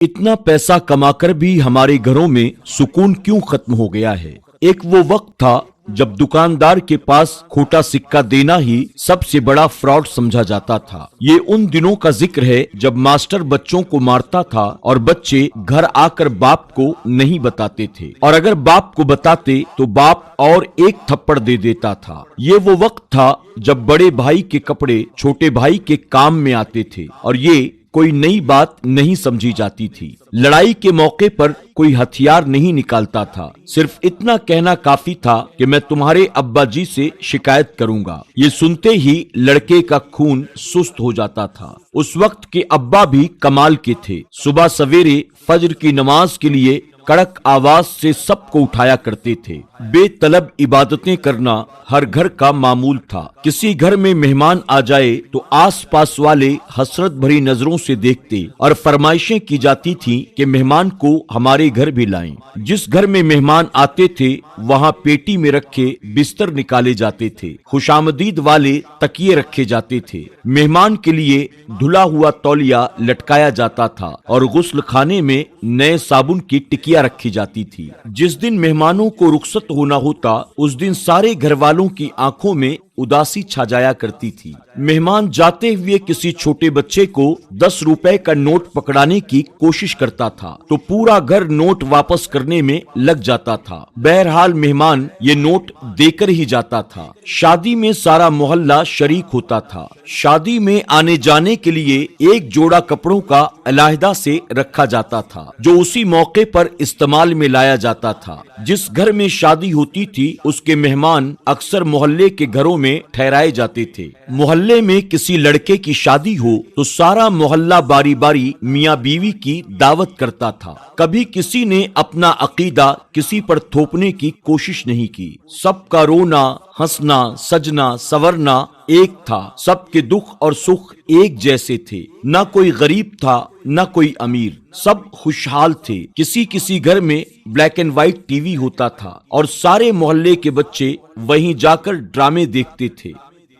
इतना पैसा कमाकर भी हमारे घरों में सुकून क्यों खत्म हो गया है। एक वो वक्त था जब दुकानदार के पास खोटा सिक्का देना ही सबसे बड़ा फ्रॉड समझा जाता था। ये उन दिनों का जिक्र है जब मास्टर बच्चों को मारता था और बच्चे घर आकर बाप को नहीं बताते थे, और अगर बाप को बताते तो बाप और एक थप्पड़ दे देता था। ये वो वक्त था जब बड़े भाई के कपड़े छोटे भाई के काम में आते थे और ये कोई नई बात नहीं समझी जाती थी। लड़ाई के मौके पर कोई हथियार नहीं निकालता था, सिर्फ इतना कहना काफी था कि मैं तुम्हारे अब्बा जी से शिकायत करूंगा। ये सुनते ही लड़के का खून सुस्त हो जाता था। उस वक्त के अब्बा भी कमाल के थे। सुबह सवेरे फज्र की नमाज के लिए कड़क आवाज से सबको उठाया करते थे। बेतलब इबादतें करना हर घर का मामूल था। किसी घर में मेहमान आ जाए तो आस पास वाले हसरत भरी नजरों से देखते और फरमाइशें की जाती थीं कि मेहमान को हमारे घर भी लाएं। जिस घर में मेहमान आते थे वहाँ पेटी में रखे बिस्तर निकाले जाते थे, खुशामदीद वाले तकिए रखे जाते थे, मेहमान के लिए धुला हुआ तौलिया लटकाया जाता था और गुस्ल खाने में नए साबुन की टिकिया रखी जाती थी। जिस दिन मेहमानों को रुखसत होना होता उस दिन सारे घर वालों की आंखों में उदासी छा जाया करती थी। मेहमान जाते हुए किसी छोटे बच्चे को 10 रुपए का नोट पकड़ाने की कोशिश करता था तो पूरा घर नोट वापस करने में लग जाता था। बहरहाल मेहमान ये नोट देकर ही जाता था। शादी में सारा मोहल्ला शरीक होता था। शादी में आने जाने के लिए एक जोड़ा कपड़ों का अलहदा से रखा जाता था जो उसी मौके पर इस्तेमाल में लाया जाता था। जिस घर में शादी होती थी उसके मेहमान अक्सर मोहल्ले के घरों में ठहराए जाते थे। मोहल्ले में किसी लड़के की शादी हो तो सारा मोहल्ला बारी बारी मियाँ बीवी की दावत करता था। कभी किसी ने अपना अकीदा किसी पर थोपने की कोशिश नहीं की। सबका रोना हंसना सजना संवरना एक था। सबके दुख और सुख एक जैसे थे। न कोई गरीब था न कोई अमीर, सब खुशहाल थे। किसी किसी घर में ब्लैक एंड व्हाइट टीवी होता था और सारे मोहल्ले के बच्चे वहीं जाकर ड्रामे देखते थे।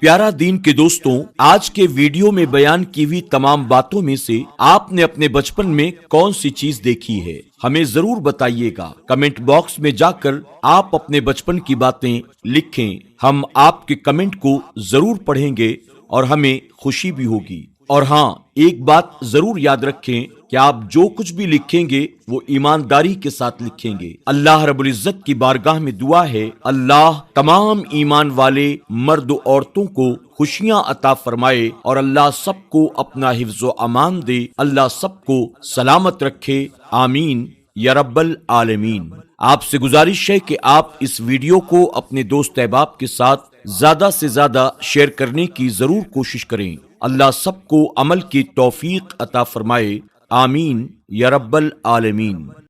प्यारा दीन के दोस्तों, आज के वीडियो में बयान की हुई तमाम बातों में से आपने अपने बचपन में कौन सी चीज देखी है, हमें जरूर बताइएगा। कमेंट बॉक्स में जाकर आप अपने बचपन की बातें लिखें। हम आपके कमेंट को जरूर पढ़ेंगे और हमें खुशी भी होगी। और हाँ, एक बात जरूर याद रखें कि आप जो कुछ भी लिखेंगे वो ईमानदारी के साथ लिखेंगे। अल्लाह रब्बुल इज्जत की बारगाह में दुआ है, अल्लाह तमाम ईमान वाले मर्द औरतों को खुशियां अता फरमाए और अल्लाह सबको अपना हिफ्ज़ो अमान दे, अल्लाह सबको सलामत रखे। आमीन या रब्बल आलमीन। आपसे गुजारिश है कि आप इस वीडियो को अपने दोस्त अहबाब के साथ ज्यादा से ज्यादा शेयर करने की जरूर कोशिश करें। अल्लाह सबको अमल की तौफीक अता फरमाए। आमीन या रब्बल आलमीन।